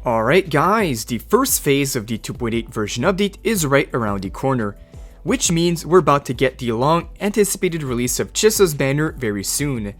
Alright guys, the first phase of the 2.8 version update is right around the corner, which means we're about to get the long anticipated release of Chisa's banner very soon.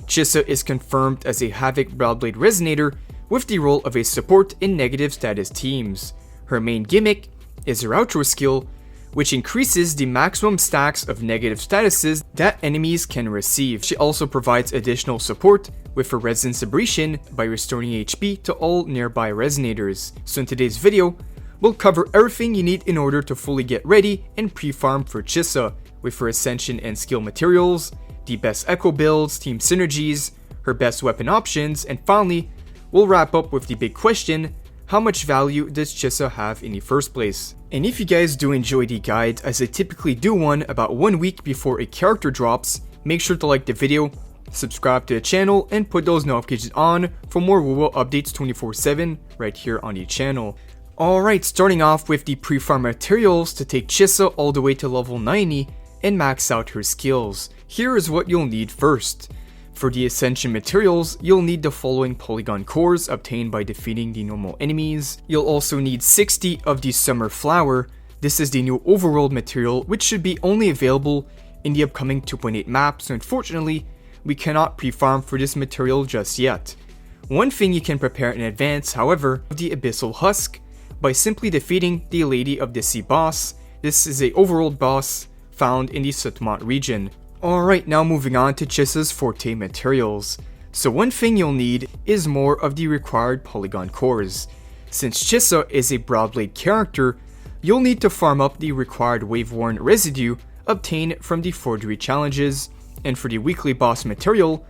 Chisa is confirmed as a Havoc Broadblade Resonator with the role of a support in negative status teams. Her main gimmick is her outro skill, which increases the maximum stacks of negative statuses that enemies can receive. She also provides additional support with her Resonance Abrasion by restoring HP to all nearby resonators. So in today's video, we'll cover everything you need in order to fully get ready and pre-farm for Chisa, with her Ascension and skill materials, the best echo builds, team synergies, her best weapon options, and finally, we'll wrap up with the big question: how much value does Chisa have in the first place? And if you guys do enjoy the guide, as I typically do one about 1 week before a character drops, make sure to like the video, subscribe to the channel, and put those notifications on for more WUWA updates 24/7 right here on the channel. Alright, starting off with the pre-farm materials to take Chisa all the way to level 90 and max out her skills. Here is what you'll need first. For the Ascension materials, you'll need the following polygon cores obtained by defeating the normal enemies. You'll also need 60 of the Summer Flower. This is the new overworld material, which should be only available in the upcoming 2.8 map, so unfortunately, we cannot pre-farm for this material just yet. One thing you can prepare in advance, however, is the Abyssal Husk by simply defeating the Lady of the Sea boss. This is a overworld boss found in the Sutmont region. Alright, now moving on to Chisa's Forte materials. So one thing you'll need is more of the required polygon cores. Since Chisa is a Broadblade character, you'll need to farm up the required Wave-worn residue obtained from the forgery challenges, and for the weekly boss material,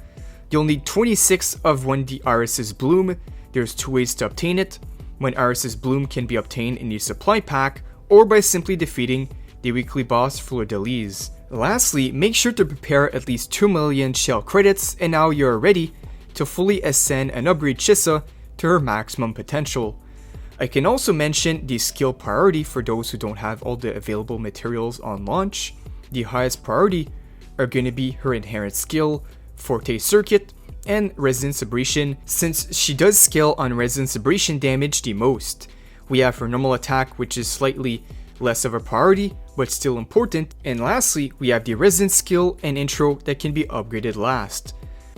you'll need 26 of when the Iris's Bloom. There's two ways to obtain it. When Iris's Bloom can be obtained in the supply pack, or by simply defeating the weekly boss Fleur de Lis. Lastly, make sure to prepare at least 2 million shell credits, and now you're ready to fully ascend and upgrade Chisa to her maximum potential. I can also mention the skill priority for those who don't have all the available materials on launch. The highest priority are going to be her inherent skill, Forte Circuit, and Resonance Abrasion, since she does scale on Resonance Abrasion damage the most. We have her normal attack, which is slightly less of a priority, but still important. And lastly, we have the Resonance skill and intro that can be upgraded last.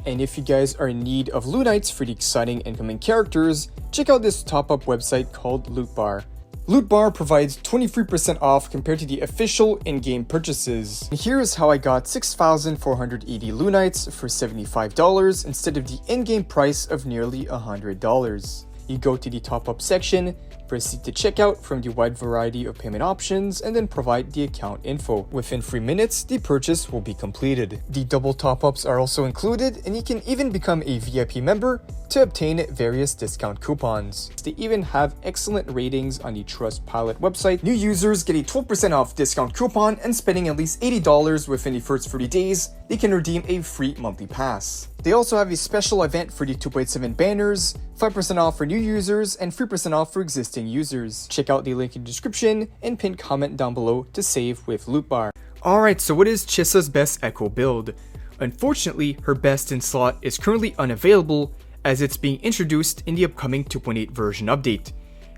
And if you guys are in need of lunites for the exciting incoming characters, check out this top-up website called Loot Bar. Loot Bar provides 23% off compared to the official in-game purchases. And here is how I got 6,480 lunites for $75 instead of the in-game price of nearly $100. You go to the top-up section, proceed to checkout from the wide variety of payment options, and then provide the account info. Within 3 minutes, the purchase will be completed. The double top-ups are also included, and you can even become a VIP member to obtain various discount coupons. They even have excellent ratings on the Trustpilot website. New users get a 12% off discount coupon, and spending at least $80 within the first 30 days, they can redeem a free monthly pass. They also have a special event for the 2.7 banners, 5% off for new users, and 3% off for existing users. Check out the link in the description and pinned comment down below to save with Loot Bar. Alright, so what is Chisa's best echo build? Unfortunately, her best in slot is currently unavailable as it's being introduced in the upcoming 2.8 version update.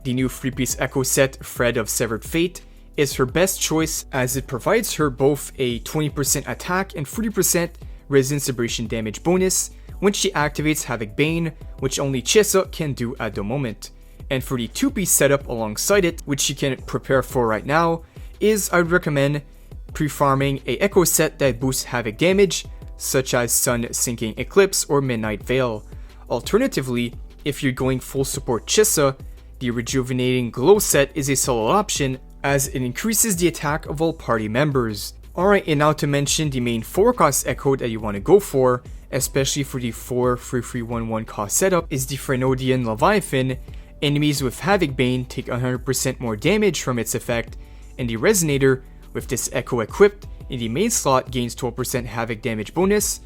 The new 3-piece echo set, Thread of Severed Fate, is her best choice as it provides her both a 20% attack and 40% Resonance Abrasion damage bonus when she activates Havoc Bane, which only Chisa can do at the moment. And for the 2-piece setup alongside it, which you can prepare for right now, is I would recommend pre-farming a echo set that boosts Havoc damage, such as Sun Sinking Eclipse or Midnight Veil. Alternatively, if you're going full support Chisa, the Rejuvenating Glow set is a solid option as it increases the attack of all party members. Alright, and now to mention the main 4-cost echo that you want to go for, especially for the 4-3-3-1-1 cost setup, is the Frenodian Leviathan. Enemies with Havoc Bane take 100% more damage from its effect, and the Resonator, with this echo equipped in the main slot, gains 12% Havoc damage bonus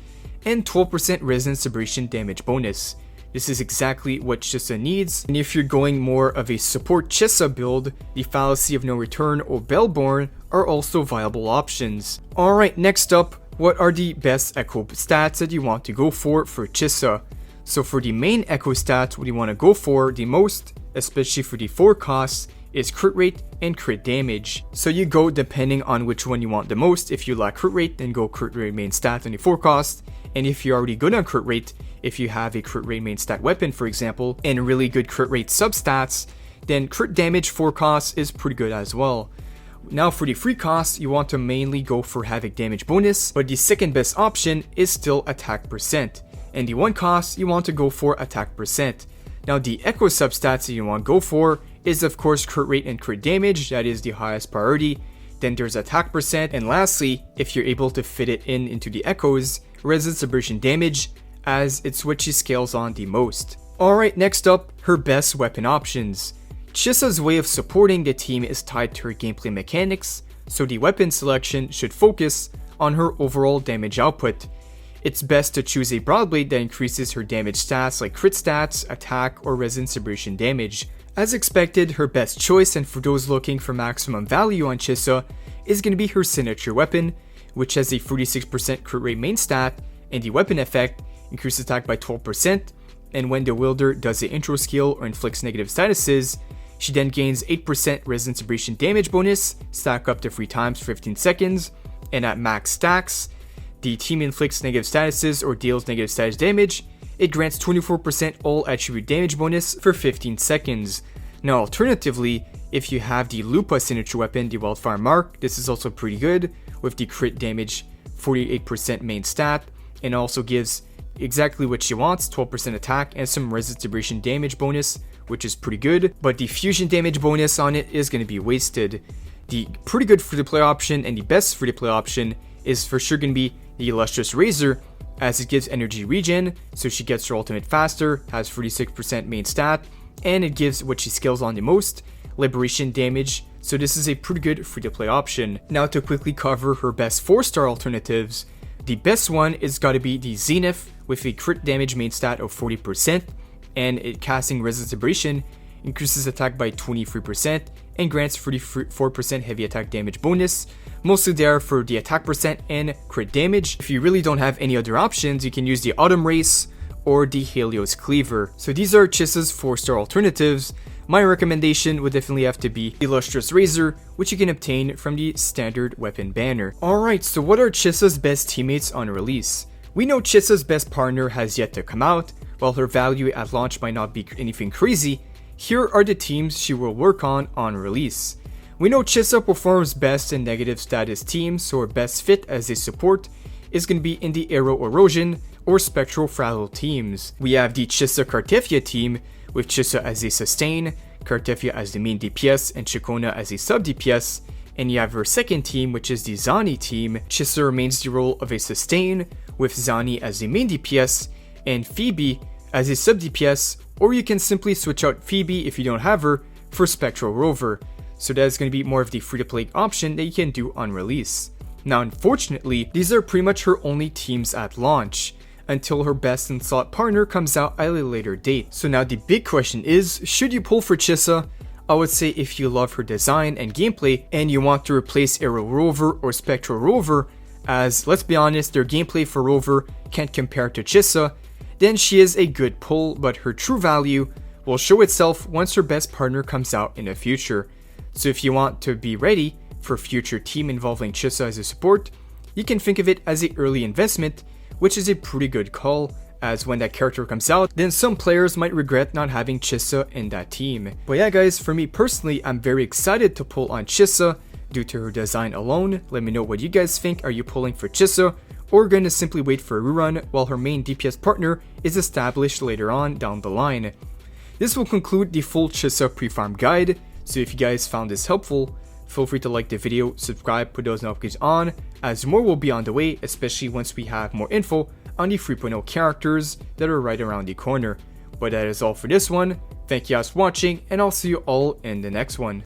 and 12% Resonance Abrasion damage bonus. This is exactly what Chisa needs, and if you're going more of a support Chisa build, the Fallacy of No Return or Bellborn are also viable options. Alright, next up, what are the best echo stats that you want to go for Chisa? So for the main echo stats, what you want to go for the most, especially for the 4 costs, is crit rate and crit damage. So you go depending on which one you want the most. If you lack crit rate, then go crit rate main stat on the 4 cost. And if you're already good on crit rate, if you have a crit rate main stat weapon, for example, and really good crit rate substats, then crit damage 4 costs is pretty good as well. Now for the free costs, you want to mainly go for havoc damage bonus, but the second best option is still attack percent. And the 1 cost, you want to go for attack percent. Now the echo substats that you want to go for is of course crit rate and crit damage, that is the highest priority. Then there's attack percent, and lastly, if you're able to fit it into the echoes, resistance abrasion damage, as it's what she scales on the most. Alright, next up, her best weapon options. Chisa's way of supporting the team is tied to her gameplay mechanics, so the weapon selection should focus on her overall damage output. It's best to choose a broadblade that increases her damage stats like crit stats, attack, or resistance abrasion damage. As expected, her best choice, and for those looking for maximum value on Chisa, is going to be her signature weapon, which has a 46% crit rate main stat, and the weapon effect increases attack by 12%, and when the wielder does the intro skill or inflicts negative statuses, she then gains 8% resistance abrasion damage bonus, stack up to 3 times for 15 seconds, and at max stacks, the team inflicts negative statuses or deals negative status damage, it grants 24% all attribute damage bonus for 15 seconds. Now alternatively, if you have the WUWA signature weapon, the Wildfire Mark, this is also pretty good, with the crit damage 48% main stat, and also gives exactly what she wants, 12% attack and some resistance abrasion damage bonus, which is pretty good, but the fusion damage bonus on it is going to be wasted. The pretty good free-to-play option and the best free-to-play option is for sure going to be the Illustrious Razor, as it gives energy regen, so she gets her ultimate faster, has 46% main stat, and it gives what she scales on the most, liberation damage, so this is a pretty good free-to-play option. Now to quickly cover her best 4-star alternatives, the best one is gotta be the Zenith with a crit damage main stat of 40%, and it casting resistance abrasion increases attack by 23% and grants 34% heavy attack damage bonus, mostly there for the attack percent and crit damage. If you really don't have any other options, you can use the Autumn Race or the Helios Cleaver. So these are Chisa's 4-star alternatives. My recommendation would definitely have to be the Illustrious Razor, which you can obtain from the standard weapon banner. Alright, so what are Chisa's best teammates on release? We know Chisa's best partner has yet to come out. While her value at launch might not be anything crazy, here are the teams she will work on release. We know Chisa performs best in negative status teams, so her best fit as a support is going to be in the Aero Erosion or Spectral Fragile teams. We have the Chisa Cartefia team, with Chisa as a sustain, Cartefia as the main DPS, and Chikona as a sub DPS. And you have her second team, which is the Zani team. Chisa remains the role of a sustain, with Zani as the main DPS, and Phoebe as a sub DPS, or you can simply switch out Phoebe if you don't have her for Spectral Rover. So that is going to be more of the free-to-play option that you can do on release. Now unfortunately, these are pretty much her only teams at launch, until her best in slot partner comes out at a later date. So now the big question is, should you pull for Chisa? I would say if you love her design and gameplay and you want to replace Aero Rover or Spectral Rover, as let's be honest, their gameplay for Rover can't compare to Chisa, then she is a good pull, but her true value will show itself once her best partner comes out in the future. So if you want to be ready for a future team involving Chisa as a support, you can think of it as an early investment, which is a pretty good call, as when that character comes out, then some players might regret not having Chisa in that team. But yeah guys, for me personally, I'm very excited to pull on Chisa due to her design alone. Let me know what you guys think. Are you pulling for Chisa, or going to simply wait for a rerun while her main DPS partner is established later on down the line? This will conclude the full Chisa pre-farm guide, so if you guys found this helpful, feel free to like the video, subscribe, put those notifications on, as more will be on the way, especially once we have more info on the 3.0 characters that are right around the corner. But that is all for this one. Thank you guys for watching, and I'll see you all in the next one.